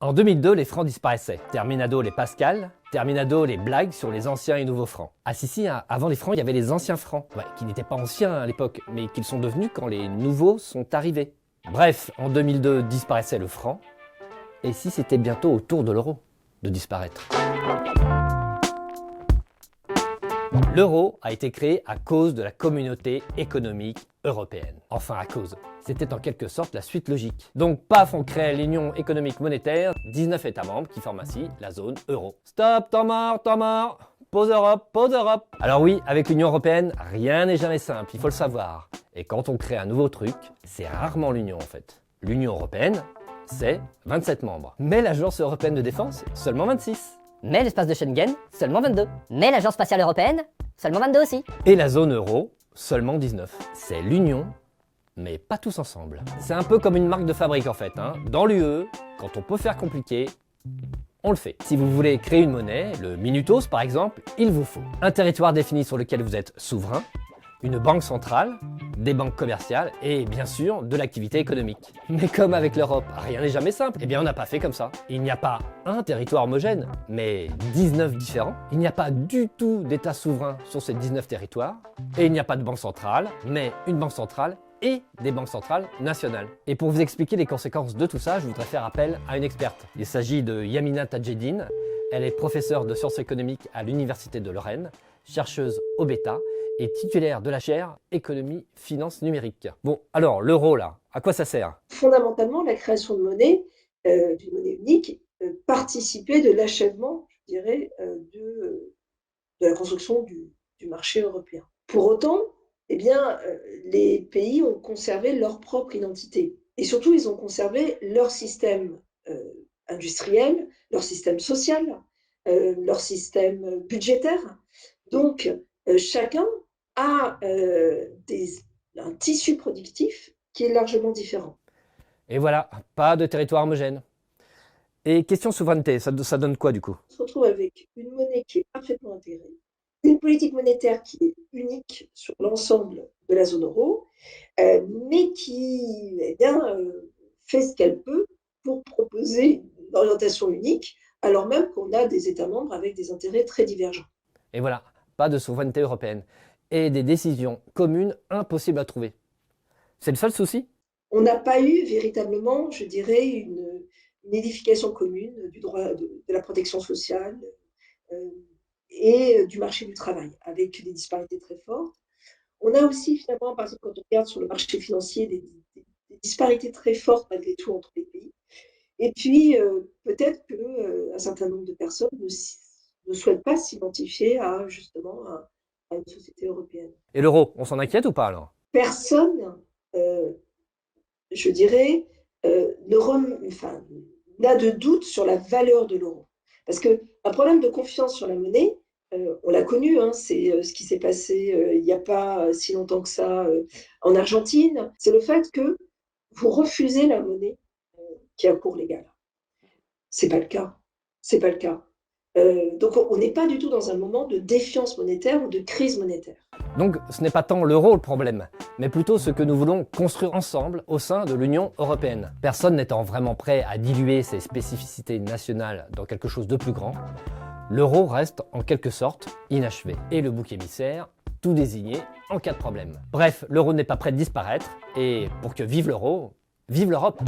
En 2002, les francs disparaissaient. Terminado les Pascal, terminado les blagues sur les anciens et nouveaux francs. Ah si, avant les francs, il y avait les anciens francs, qui n'étaient pas anciens à l'époque, mais qu'ils sont devenus quand les nouveaux sont arrivés. Bref, en 2002 disparaissait le franc, et si c'était bientôt au tour de l'euro de disparaître? L'euro a été créé à cause de la communauté économique européenne. Enfin à cause. C'était en quelque sorte la suite logique. Donc paf, on crée l'Union économique monétaire, 19 États membres qui forment ainsi la zone euro. Stop, temps mort. Pause Europe, pause Europe. Alors oui, avec l'Union européenne, rien n'est jamais simple, il faut le savoir. Et quand on crée un nouveau truc, c'est rarement l'Union en fait. L'Union européenne, c'est 27 membres. Mais l'Agence européenne de défense, seulement 26. Mais l'espace de Schengen, seulement 22. Mais l'Agence spatiale européenne, seulement 22 aussi. Et la zone euro, seulement 19. C'est l'Union, mais pas tous ensemble. C'est un peu comme une marque de fabrique en fait. Dans l'UE, quand on peut faire compliqué, on le fait. Si vous voulez créer une monnaie, le Minutos par exemple, il vous faut un territoire défini sur lequel vous êtes souverain, une banque centrale, des banques commerciales et bien sûr de l'activité économique. Mais comme avec l'Europe, rien n'est jamais simple, eh bien on n'a pas fait comme ça. Il n'y a pas un territoire homogène, mais 19 différents. Il n'y a pas du tout d'État souverain sur ces 19 territoires. Et il n'y a pas de banque centrale, mais une banque centrale et des banques centrales nationales. Et pour vous expliquer les conséquences de tout ça, je voudrais faire appel à une experte. Il s'agit de Yamina Tadjeddine. Elle est professeure de sciences économiques à l'Université de Lorraine, chercheuse au Beta et titulaire de la chaire Économie, Finance numérique. Bon, alors, l'euro là, à quoi ça sert? Fondamentalement, la création de monnaie, d'une monnaie unique, participait de l'achèvement, je dirais, de la construction du marché européen. Pour autant, eh bien, les pays ont conservé leur propre identité et surtout, ils ont conservé leur système, industriel, leur système social, leur système budgétaire. Donc, chacun a un tissu productif qui est largement différent. Et voilà, pas de territoire homogène. Et question souveraineté, ça donne quoi du coup? On se retrouve avec une monnaie qui est parfaitement intégrée, une politique monétaire qui est unique sur l'ensemble de la zone euro, mais qui fait ce qu'elle peut pour proposer une orientation unique, alors même qu'on a des États membres avec des intérêts très divergents. Et voilà, pas de souveraineté européenne. Et des décisions communes impossibles à trouver. C'est le seul souci? On n'a pas eu véritablement, je dirais, une édification commune du droit de la protection sociale et du marché du travail, avec des disparités très fortes. On a aussi finalement, par exemple, quand on regarde sur le marché financier, des disparités très fortes malgré tout entre les pays. Et puis, peut-être qu'un certain nombre de personnes ne souhaitent pas s'identifier à justement à une société européenne. Et l'euro, on s'en inquiète ou pas alors? Personne, je dirais, n'a de doute sur la valeur de l'euro. Parce qu'un problème de confiance sur la monnaie, on l'a connu, c'est ce qui s'est passé il n'y a pas si longtemps que ça en Argentine. C'est le fait que vous refusez la monnaie qui a cours légal. C'est pas le cas. C'est pas le cas. Donc on n'est pas du tout dans un moment de défiance monétaire ou de crise monétaire. Donc ce n'est pas tant l'euro le problème, mais plutôt ce que nous voulons construire ensemble au sein de l'Union européenne. Personne n'étant vraiment prêt à diluer ses spécificités nationales dans quelque chose de plus grand, l'euro reste en quelque sorte inachevé. Et le bouc émissaire, tout désigné en cas de problème. Bref, l'euro n'est pas prêt de disparaître, et pour que vive l'euro, vive l'Europe!